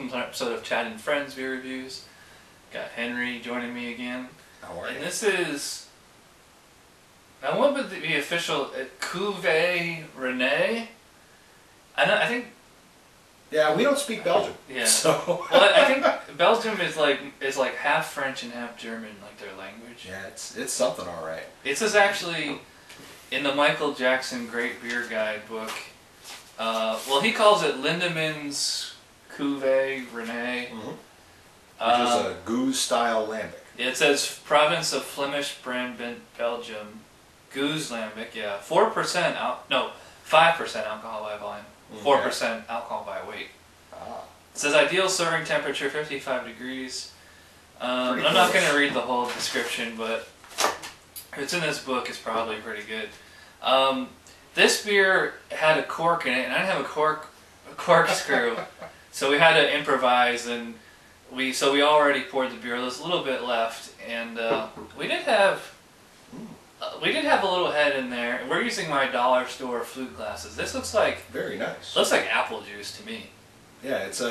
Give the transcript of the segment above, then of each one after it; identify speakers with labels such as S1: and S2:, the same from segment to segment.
S1: another episode of Chad and Friends Beer Reviews. Got Henry joining me again.
S2: How are you?
S1: And this is, I want it to be official, Cuvée René. I think.
S2: Yeah, we don't speak Belgian.
S1: Yeah.
S2: So.
S1: Well, I think Belgium is like half French and half German, like their language.
S2: Yeah, it's something, all right.
S1: This is actually in the Michael Jackson Great Beer Guide book. Well, he calls it Lindemans Gueuze René.
S2: Mm-hmm. Which is a Gueuze-style lambic.
S1: It says province of Flemish Brabant, Belgium. Gueuze lambic, yeah. 5% alcohol by volume. 4% alcohol by weight.
S2: Ah.
S1: It says ideal serving temperature, 55 degrees. I'm not going to read the whole description, but if it's in this book, it's probably pretty good. This beer had a cork in it, and I didn't have a corkscrew, so we had to improvise. And we already poured the beer. There's a little bit left, and we did have a little head in there. We're using my dollar store flute glasses. This looks like
S2: very nice.
S1: Looks like apple juice to me.
S2: Yeah, it's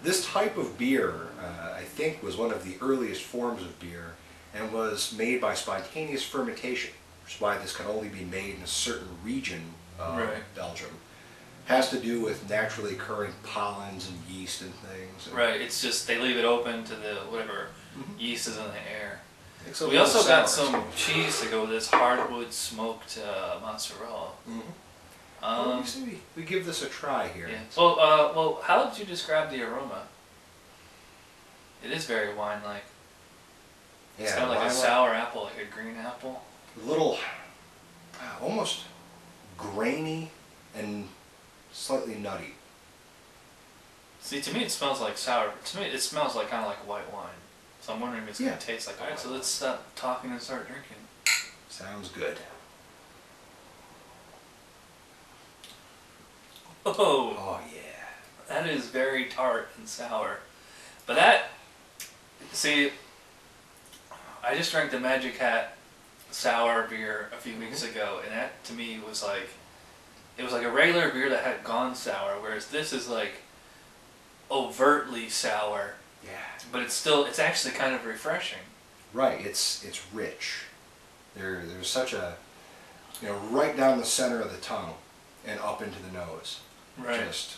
S2: this type of beer. I think was one of the earliest forms of beer, and was made by spontaneous fermentation, which is why this can only be made in a certain region of Belgium. Has to do with naturally occurring pollens and yeast and things. And
S1: right, it's just they leave it open to the whatever yeast is in the air.
S2: So
S1: we also got some cheese to go with this hardwood smoked mozzarella.
S2: Well, we give this a try here.
S1: Yeah. Well, how did you describe the aroma? It is very wine-like.
S2: Yeah,
S1: it's kind of like a sour apple, like a green apple.
S2: A little, almost grainy and slightly nutty.
S1: See, to me it smells like sour. To me it smells like kind of like white wine. So I'm wondering if it's going to taste like. Alright, so let's stop talking and start drinking.
S2: Sounds good.
S1: Oh yeah. That is very tart and sour. But that, see, I just drank the Magic Hat sour beer a few weeks ago, and that to me was like, it was like a regular beer that had gone sour, whereas this is like overtly sour.
S2: Yeah.
S1: But it's actually kind of refreshing.
S2: Right, it's rich. There's such a, right down the center of the tongue and up into the nose.
S1: Right.
S2: Just,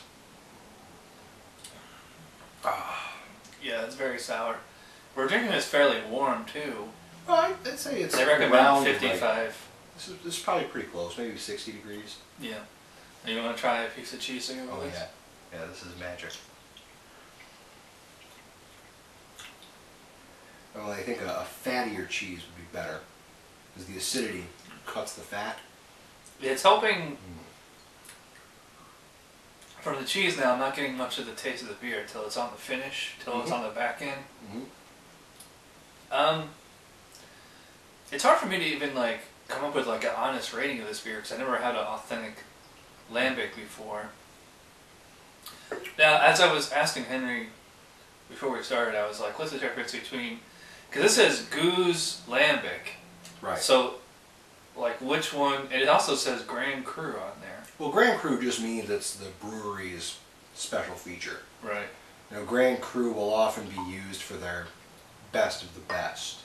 S1: yeah, it's very sour. We're drinking this fairly warm too.
S2: Well, I'd say it's
S1: they recommend 55.
S2: Like, this is probably pretty close, maybe 60 degrees.
S1: Yeah. You want to try a piece of cheese to go with?
S2: Oh yeah. Yeah, this is magic. Well, I think a fattier cheese would be better, because the acidity cuts the fat.
S1: It's helping. From the cheese now, I'm not getting much of the taste of the beer until it's on the finish, until it's on the back end. It's hard for me to even like come up with like an honest rating of this beer because I never had an authentic lambic before. Now, as I was asking Henry before we started, I was like, what's the difference between, because this says Gueuze lambic.
S2: Right.
S1: So, like which one, and it also says Grand Cru on there.
S2: Well, Grand Cru just means it's the brewery's special feature.
S1: Right.
S2: Grand Cru will often be used for their best of the best.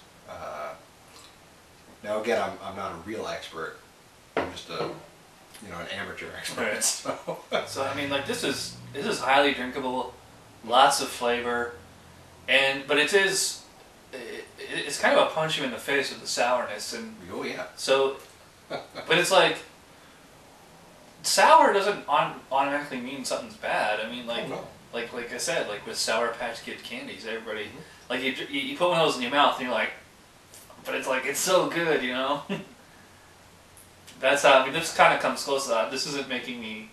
S2: Now again, I'm not a real expert. I'm just an amateur expert.
S1: Right.
S2: So
S1: I mean, like this is highly drinkable, lots of flavor, but it's kind of a punch you in the face with the sourness and.
S2: Oh yeah.
S1: So, but it's like. Sour doesn't automatically mean something's bad. I mean, like, like I said, like with Sour Patch Kid candies, everybody, like you put one of those in your mouth and you're like, but it's like, it's so good, That's how, I mean, this kind of comes close to that. This isn't making me,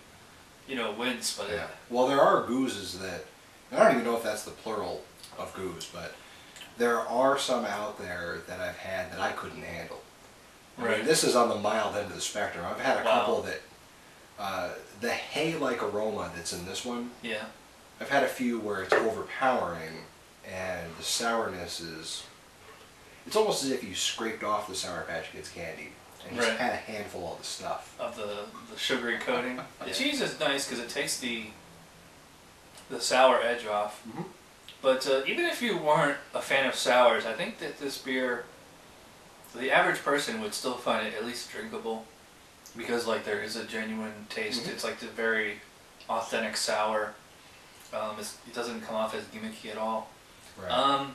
S1: wince, but
S2: yeah. Well, there are gouzes that, I don't even know if that's the plural of gueuze, but there are some out there that I've had that I couldn't handle. I mean, this is on the mild end of the spectrum. I've had a couple that. The hay-like aroma that's in this one, I've had a few where it's overpowering and the sourness is, it's almost as if you scraped off the Sour Patch Kids candy and just had a handful of the stuff.
S1: Of the sugary coating. The cheese is nice because it takes the the sour edge off.
S2: Mm-hmm.
S1: But even if you weren't a fan of sours, I think that this beer, the average person would still find it at least drinkable, because like there is a genuine taste.
S2: Mm-hmm.
S1: It's like the very authentic sour. It doesn't come off as gimmicky at all.
S2: Right.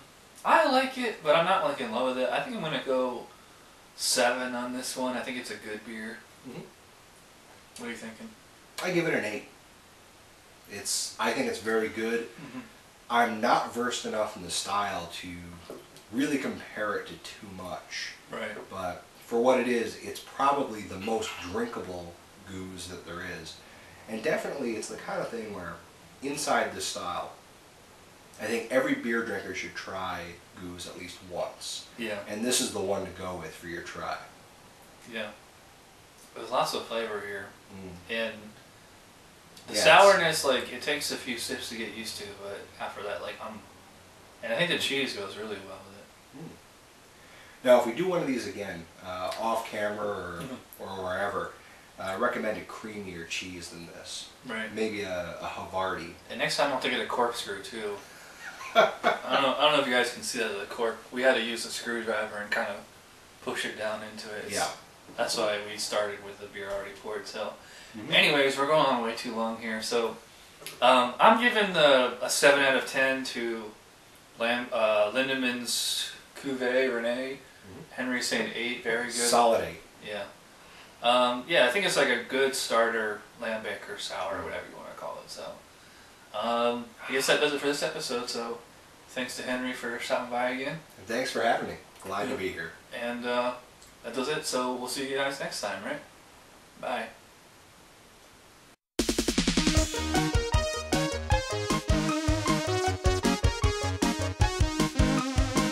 S1: I like it, but I'm not like in love with it. I think I'm gonna go 7 on this one. I think it's a good beer.
S2: Mm-hmm.
S1: What are you thinking?
S2: I give it an 8. I think it's very good.
S1: Mm-hmm.
S2: I'm not versed enough in the style to really compare it to too much.
S1: Right.
S2: But for what it is, it's probably the most drinkable Gueuze that there is. And definitely it's the kind of thing where inside this style, I think every beer drinker should try Gueuze at least once.
S1: Yeah.
S2: And this is the one to go with for your try.
S1: Yeah. There's lots of flavor here. And the
S2: Yeah,
S1: sourness, like, it takes a few sips to get used to, but after that, like, and I think the cheese goes really well with it.
S2: Now, if we do one of these again, off camera or wherever, I recommend a creamier cheese than this.
S1: Right.
S2: Maybe a Havarti.
S1: And next time I'll have to get a corkscrew too. I don't know if you guys can see that, the cork. We had to use a screwdriver and kind of push it down into it.
S2: Yeah.
S1: That's why we started with the beer already poured. So, anyways, we're going on way too long here. So, I'm giving a 7 out of 10 to Lindemans Cuvée René. Henry's saying 8, very good.
S2: Solid 8.
S1: Yeah. Yeah, I think it's like a good starter lambic or sour, or whatever you want to call it. So, I guess that does it for this episode. So, thanks to Henry for stopping by again.
S2: And thanks for having me. Glad to be here.
S1: And that does it. So, we'll see you guys next time, right? Bye.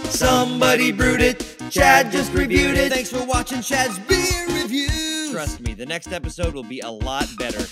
S3: Somebody brewed it. Chad just reviewed it. Thanks for watching Chad's Beer Review. Trust me, the next episode will be a lot better.